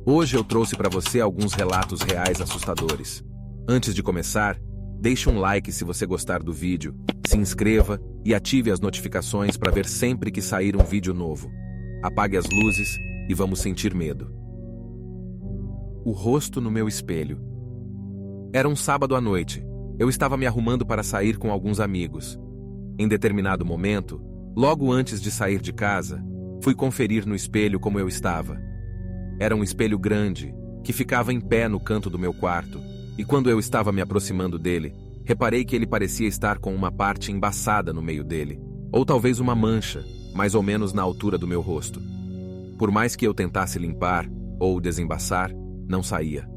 Hoje eu trouxe para você alguns relatos reais assustadores. Antes de começar, deixe um like se você gostar do vídeo, se inscreva e ative as notificações para ver sempre que sair um vídeo novo. Apague as luzes e vamos sentir medo. O rosto no meu espelho. Era um sábado à noite. Eu estava me arrumando para sair com alguns amigos. Em determinado momento, logo antes de sair de casa, fui conferir no espelho como eu estava. Era um espelho grande, que ficava em pé no canto do meu quarto, e quando eu estava me aproximando dele, reparei que ele parecia estar com uma parte embaçada no meio dele, ou talvez uma mancha, mais ou menos na altura do meu rosto. Por mais que eu tentasse limpar ou desembaçar, não saía.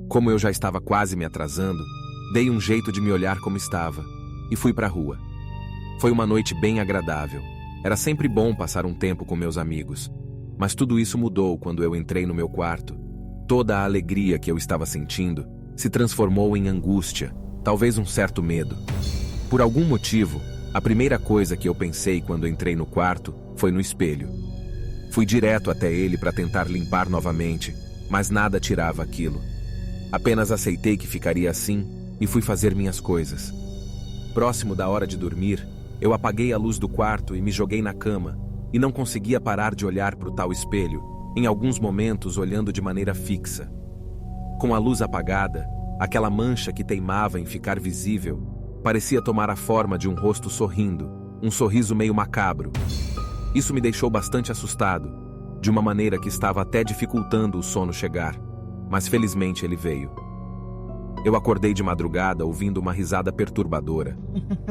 Como eu já estava quase me atrasando, dei um jeito de me olhar como estava, e fui para a rua. Foi uma noite bem agradável. Era sempre bom passar um tempo com meus amigos. Mas tudo isso mudou quando eu entrei no meu quarto. Toda a alegria que eu estava sentindo se transformou em angústia, talvez um certo medo. Por algum motivo, a primeira coisa que eu pensei quando entrei no quarto foi no espelho. Fui direto até ele para tentar limpar novamente, mas nada tirava aquilo. Apenas aceitei que ficaria assim e fui fazer minhas coisas. Próximo da hora de dormir, eu apaguei a luz do quarto e me joguei na cama, e não conseguia parar de olhar para o tal espelho, em alguns momentos olhando de maneira fixa. Com a luz apagada, aquela mancha que teimava em ficar visível, parecia tomar a forma de um rosto sorrindo, um sorriso meio macabro. Isso me deixou bastante assustado, de uma maneira que estava até dificultando o sono chegar, mas felizmente ele veio. Eu acordei de madrugada ouvindo uma risada perturbadora.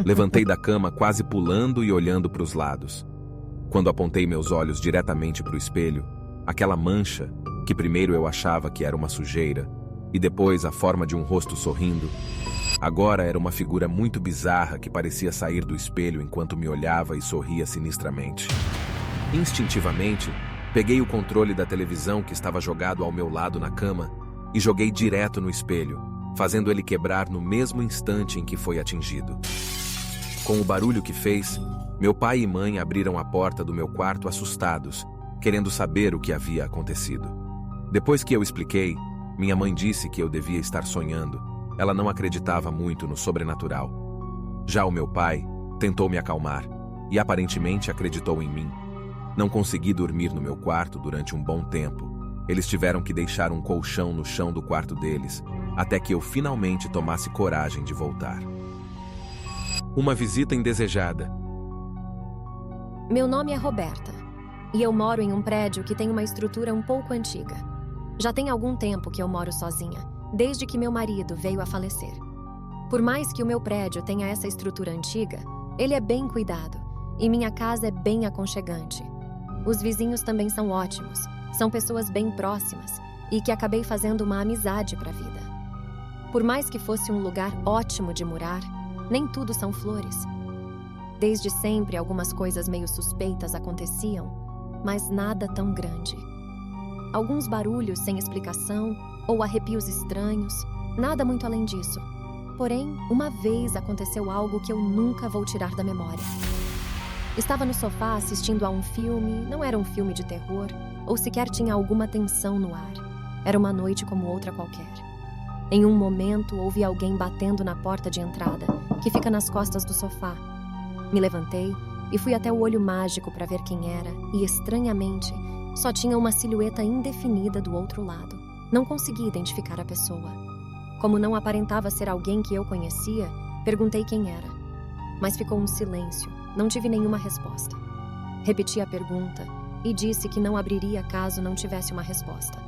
Levantei da cama quase pulando e olhando para os lados. Quando apontei meus olhos diretamente para o espelho, aquela mancha, que primeiro eu achava que era uma sujeira, e depois a forma de um rosto sorrindo, agora era uma figura muito bizarra que parecia sair do espelho enquanto me olhava e sorria sinistramente. Instintivamente, peguei o controle da televisão que estava jogado ao meu lado na cama e joguei direto no espelho, fazendo ele quebrar no mesmo instante em que foi atingido. Com o barulho que fez, meu pai e mãe abriram a porta do meu quarto assustados, querendo saber o que havia acontecido. Depois que eu expliquei, minha mãe disse que eu devia estar sonhando. Ela não acreditava muito no sobrenatural. Já o meu pai tentou me acalmar e aparentemente acreditou em mim. Não consegui dormir no meu quarto durante um bom tempo. Eles tiveram que deixar um colchão no chão do quarto deles, até que eu finalmente tomasse coragem de voltar. Uma visita indesejada. Meu nome é Roberta, e eu moro em um prédio que tem uma estrutura um pouco antiga. Já tem algum tempo que eu moro sozinha, desde que meu marido veio a falecer. Por mais que o meu prédio tenha essa estrutura antiga, ele é bem cuidado, e minha casa é bem aconchegante. Os vizinhos também são ótimos, são pessoas bem próximas, e que acabei fazendo uma amizade para a vida. Por mais que fosse um lugar ótimo de morar, nem tudo são flores. Desde sempre, algumas coisas meio suspeitas aconteciam, mas nada tão grande. Alguns barulhos sem explicação ou arrepios estranhos, nada muito além disso. Porém, uma vez aconteceu algo que eu nunca vou tirar da memória. Estava no sofá assistindo a um filme, não era um filme de terror, ou sequer tinha alguma tensão no ar. Era uma noite como outra qualquer. Em um momento, ouvi alguém batendo na porta de entrada, que fica nas costas do sofá. Me levantei e fui até o olho mágico para ver quem era e, estranhamente, só tinha uma silhueta indefinida do outro lado. Não consegui identificar a pessoa. Como não aparentava ser alguém que eu conhecia, perguntei quem era. Mas ficou um silêncio, não tive nenhuma resposta. Repeti a pergunta e disse que não abriria caso não tivesse uma resposta.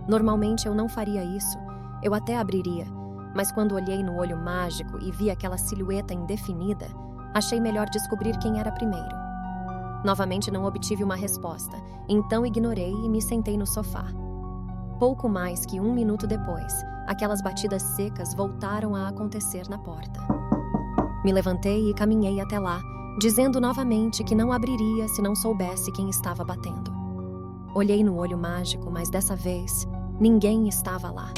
Normalmente eu não faria isso, eu até abriria, mas quando olhei no olho mágico e vi aquela silhueta indefinida, achei melhor descobrir quem era primeiro. Novamente não obtive uma resposta, então ignorei e me sentei no sofá. Pouco mais que 1 minuto depois, aquelas batidas secas voltaram a acontecer na porta. Me levantei e caminhei até lá, dizendo novamente que não abriria se não soubesse quem estava batendo. Olhei no olho mágico, mas dessa vez, ninguém estava lá.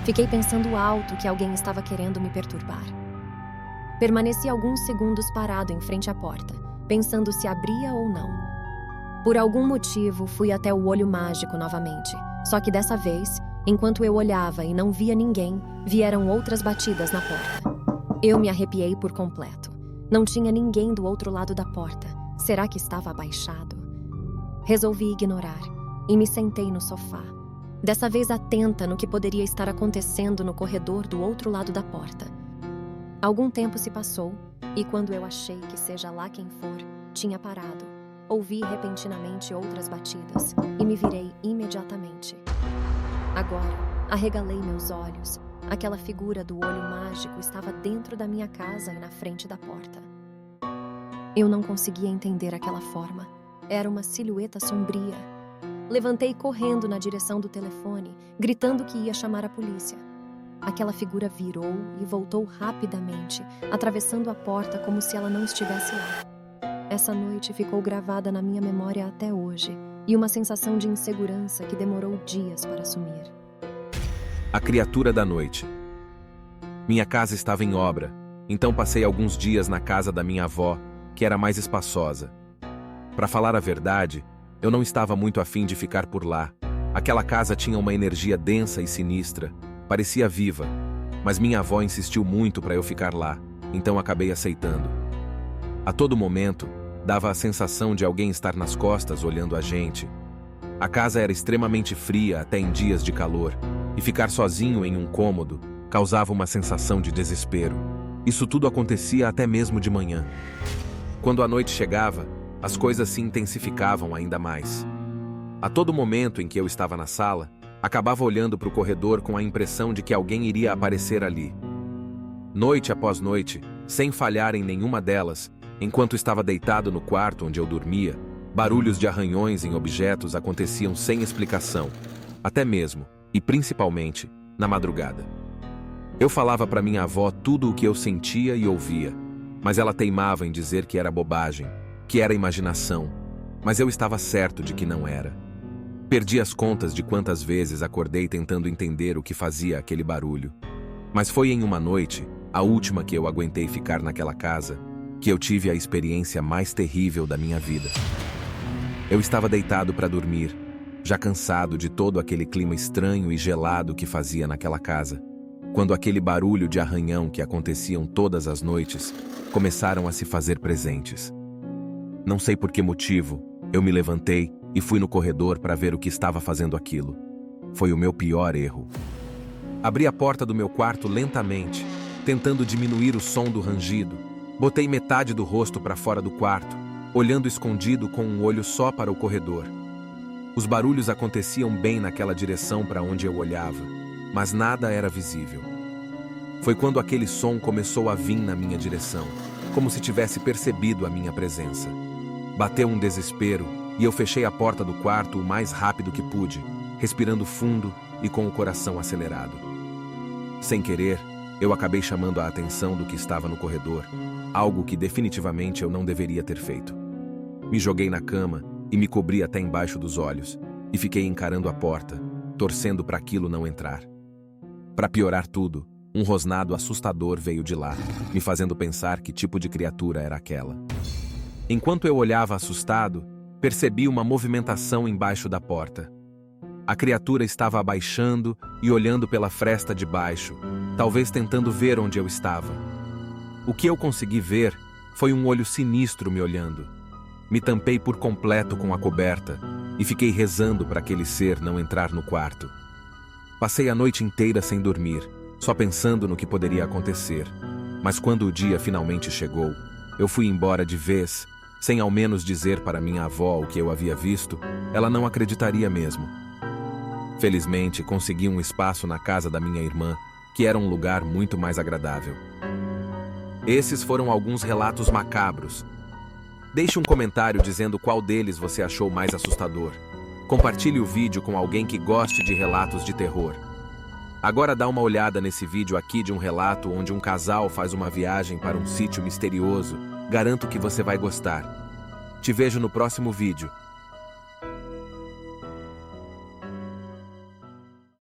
Fiquei pensando alto que alguém estava querendo me perturbar. Permaneci alguns segundos parado em frente à porta, pensando se abria ou não. Por algum motivo, fui até o olho mágico novamente. Só que dessa vez, enquanto eu olhava e não via ninguém, vieram outras batidas na porta. Eu me arrepiei por completo. Não tinha ninguém do outro lado da porta. Será que estava abaixado? Resolvi ignorar e me sentei no sofá. Dessa vez atenta no que poderia estar acontecendo no corredor do outro lado da porta. Algum tempo se passou e quando eu achei que seja lá quem for, tinha parado. Ouvi repentinamente outras batidas e me virei imediatamente. Agora, arregalei meus olhos. Aquela figura do olho mágico estava dentro da minha casa e na frente da porta. Eu não conseguia entender aquela forma. Era uma silhueta sombria. Levantei correndo na direção do telefone, gritando que ia chamar a polícia. Aquela figura virou e voltou rapidamente, atravessando a porta como se ela não estivesse lá. Essa noite ficou gravada na minha memória até hoje, e uma sensação de insegurança que demorou dias para sumir. A criatura da noite. Minha casa estava em obra, então passei alguns dias na casa da minha avó, que era mais espaçosa. Para falar a verdade, eu não estava muito afim de ficar por lá. Aquela casa tinha uma energia densa e sinistra, parecia viva, mas minha avó insistiu muito para eu ficar lá, então acabei aceitando. A todo momento, dava a sensação de alguém estar nas costas olhando a gente. A casa era extremamente fria até em dias de calor, e ficar sozinho em um cômodo causava uma sensação de desespero. Isso tudo acontecia até mesmo de manhã. Quando a noite chegava, as coisas se intensificavam ainda mais. A todo momento em que eu estava na sala, acabava olhando para o corredor com a impressão de que alguém iria aparecer ali. Noite após noite, sem falhar em nenhuma delas, enquanto estava deitado no quarto onde eu dormia, barulhos de arranhões em objetos aconteciam sem explicação, até mesmo, e principalmente, na madrugada. Eu falava para minha avó tudo o que eu sentia e ouvia, mas ela teimava em dizer que era bobagem, que era imaginação, mas eu estava certo de que não era. Perdi as contas de quantas vezes acordei tentando entender o que fazia aquele barulho. Mas foi em uma noite, a última que eu aguentei ficar naquela casa, que eu tive a experiência mais terrível da minha vida. Eu estava deitado para dormir, já cansado de todo aquele clima estranho e gelado que fazia naquela casa, quando aquele barulho de arranhão que aconteciam todas as noites começaram a se fazer presentes. Não sei por que motivo, eu me levantei e fui no corredor para ver o que estava fazendo aquilo. Foi o meu pior erro. Abri a porta do meu quarto lentamente, tentando diminuir o som do rangido. Botei metade do rosto para fora do quarto, olhando escondido com um olho só para o corredor. Os barulhos aconteciam bem naquela direção para onde eu olhava, mas nada era visível. Foi quando aquele som começou a vir na minha direção, como se tivesse percebido a minha presença. Bateu um desespero e eu fechei a porta do quarto o mais rápido que pude, respirando fundo e com o coração acelerado. Sem querer, eu acabei chamando a atenção do que estava no corredor, algo que definitivamente eu não deveria ter feito. Me joguei na cama e me cobri até embaixo dos olhos, e fiquei encarando a porta, torcendo para aquilo não entrar. Para piorar tudo, um rosnado assustador veio de lá, me fazendo pensar que tipo de criatura era aquela. Enquanto eu olhava assustado, percebi uma movimentação embaixo da porta. A criatura estava abaixando e olhando pela fresta de baixo, talvez tentando ver onde eu estava. O que eu consegui ver foi um olho sinistro me olhando. Me tampei por completo com a coberta e fiquei rezando para aquele ser não entrar no quarto. Passei a noite inteira sem dormir, só pensando no que poderia acontecer. Mas quando o dia finalmente chegou, eu fui embora de vez, sem ao menos dizer para minha avó o que eu havia visto. Ela não acreditaria mesmo. Felizmente, consegui um espaço na casa da minha irmã, que era um lugar muito mais agradável. Esses foram alguns relatos macabros. Deixe um comentário dizendo qual deles você achou mais assustador. Compartilhe o vídeo com alguém que goste de relatos de terror. Agora dá uma olhada nesse vídeo aqui de um relato onde um casal faz uma viagem para um sítio misterioso. Garanto que você vai gostar. Te vejo no próximo vídeo.